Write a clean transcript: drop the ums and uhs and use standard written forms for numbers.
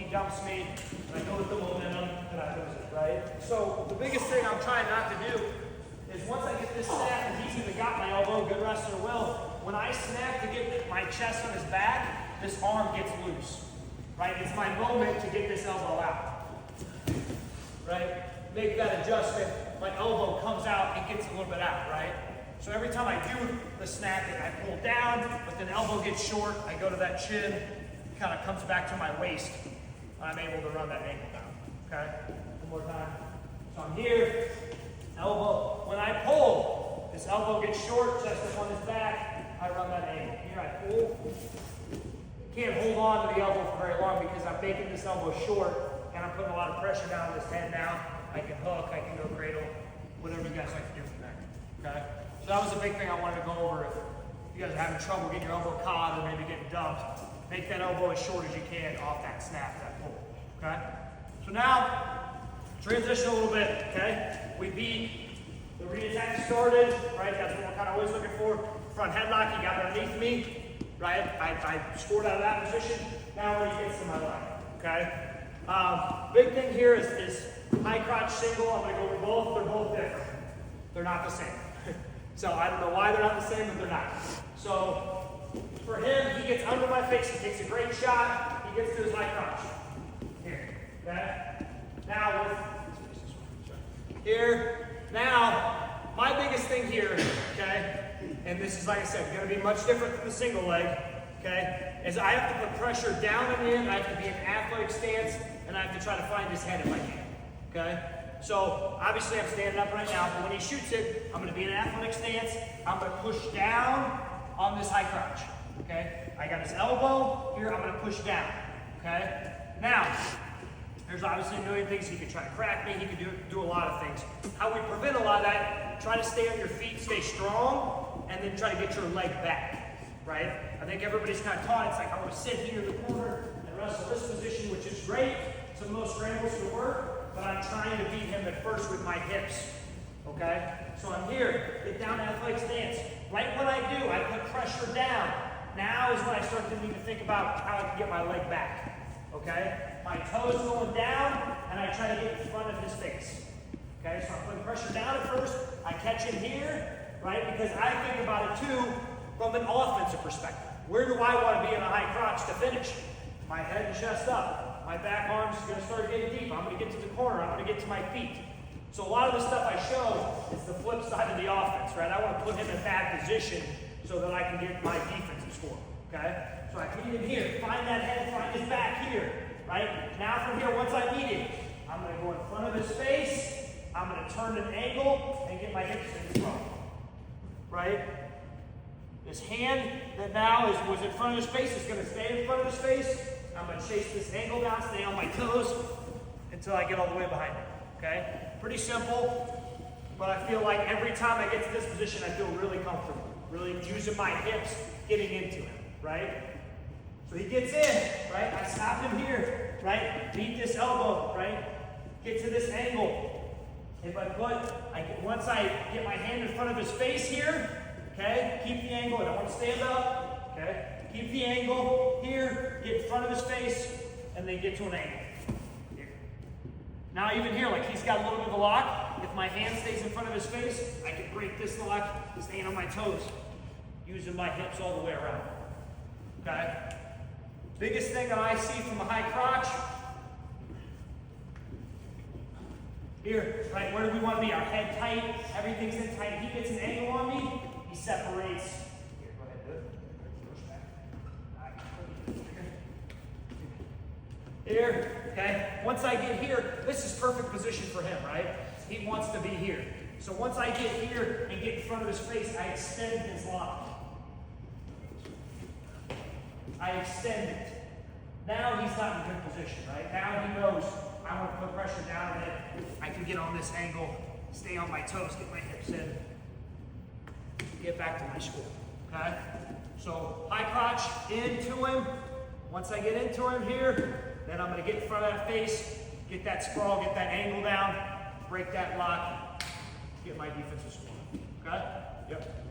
he dumps me, and I go with the momentum, and I lose it, right? So the biggest thing I'm trying not to do is once I get this snap, and he's even got my elbow, good wrestler will, when I snap to get my chest on his back, this arm gets loose, right? It's my moment to get this elbow out, right? Make that adjustment, my elbow comes out and gets a little bit out, right? So every time I do the snapping, I pull down, but then elbow gets short, I go to that chin, kind of comes back to my waist, and I'm able to run that ankle down, okay? One more time. So I'm here, elbow. When I pull, this elbow gets short, chest up on his back, I run that ankle. Here I pull. Can't hold on to the elbow for very long because I'm making this elbow short, and I'm putting a lot of pressure down on this head now. I can hook, I can go cradle, whatever you guys like to do from there, okay? So that was a big thing I wanted to go over. If you guys are having trouble getting your elbow caught or maybe getting dumped, make that elbow as short as you can off that snap, that pull, okay? So now, transition a little bit, okay? We beat the re-attack started, right? That's what we're kind of always looking for. Front headlock, he got underneath me, right? I scored out of that position. Now when he gets to my leg, okay? Big thing here is high crotch single. I'm going to go with both. They're both different. They're not the same. So I don't know why they're not the same, but they're not. So for him, he gets under my face. He takes a great shot. He gets to his high crotch. Here. Okay? Now with here. Now, my biggest thing here, okay, and this is, like I said, going to be much different from the single leg, okay, is I have to put pressure down and in. I have to be in an athletic stance, and I have to try to find his head if I can, okay? So, obviously I'm standing up right now, but when he shoots it, I'm going to be in an athletic stance. I'm going to push down on this high crotch, okay? I got his elbow here, I'm going to push down, okay? Now, there's obviously a million things. He could try to crack me, he could do a lot of things. How we prevent a lot of that, try to stay on your feet, stay strong, and then try to get your leg back, right? I think everybody's kind of taught, it's like I want to sit here in the corner and wrestle this position, which is great. Some of those scrambles can work, but I'm trying to beat him at first with my hips, okay? So I'm here, get down athletic stance. Right when I do, I put pressure down. Now is when I start to need to think about how I can get my leg back, okay? My toes going down, and I try to get in front of his face, okay? So I'm putting pressure down at first. I catch him here, right? Because I think about it too from an offensive perspective. Where do I want to be in a high crotch to finish? My head and chest up. My back arm's going to start getting deep. I'm going to get to the corner. I'm going to get to my feet. So a lot of the stuff I show is the flip side of the offense, right? I want to put him in bad position so that I can get my defensive score, okay? So I meet him here. Find that head, find his back here, right? Now from here, once I meet him, I'm going to go in front of his face. I'm going to turn an angle and get my hips in front, right? This hand that now was in front of his face is going to stay in front of his face. I'm going to chase this angle down, stay on my toes until I get all the way behind him, okay? Pretty simple, but I feel like every time I get to this position, I feel really comfortable, really using my hips, getting into him, right? So he gets in, right? I stop him here, right? Beat this elbow, right? Get to this angle. If I once I get my hand in front of his face here, okay, keep the angle. I don't want to stand up, okay? Keep the angle here, get in front of his face, and then get to an angle. Here. Now even here, like he's got a little bit of a lock. If my hand stays in front of his face, I can break this lock, staying on my toes, using my hips all the way around. Okay? Biggest thing that I see from a high crotch, here, right, where do we want to be? Our head tight, everything's in tight. He gets an angle on me, he separates. Here, go ahead, do it. Push back. Here, okay? Once I get here, this is perfect position for him, right? He wants to be here. So once I get here and get in front of his face, I extend his lock. I extend it. Now he's not in a good position, right? Now he knows I want to put pressure down and I can get on this angle, stay on my toes, get my hips in, get back to my score, okay? So high crotch into him. Once I get into him here, then I'm going to get in front of that face, get that sprawl, get that angle down, break that lock, get my defensive score, okay? Yep.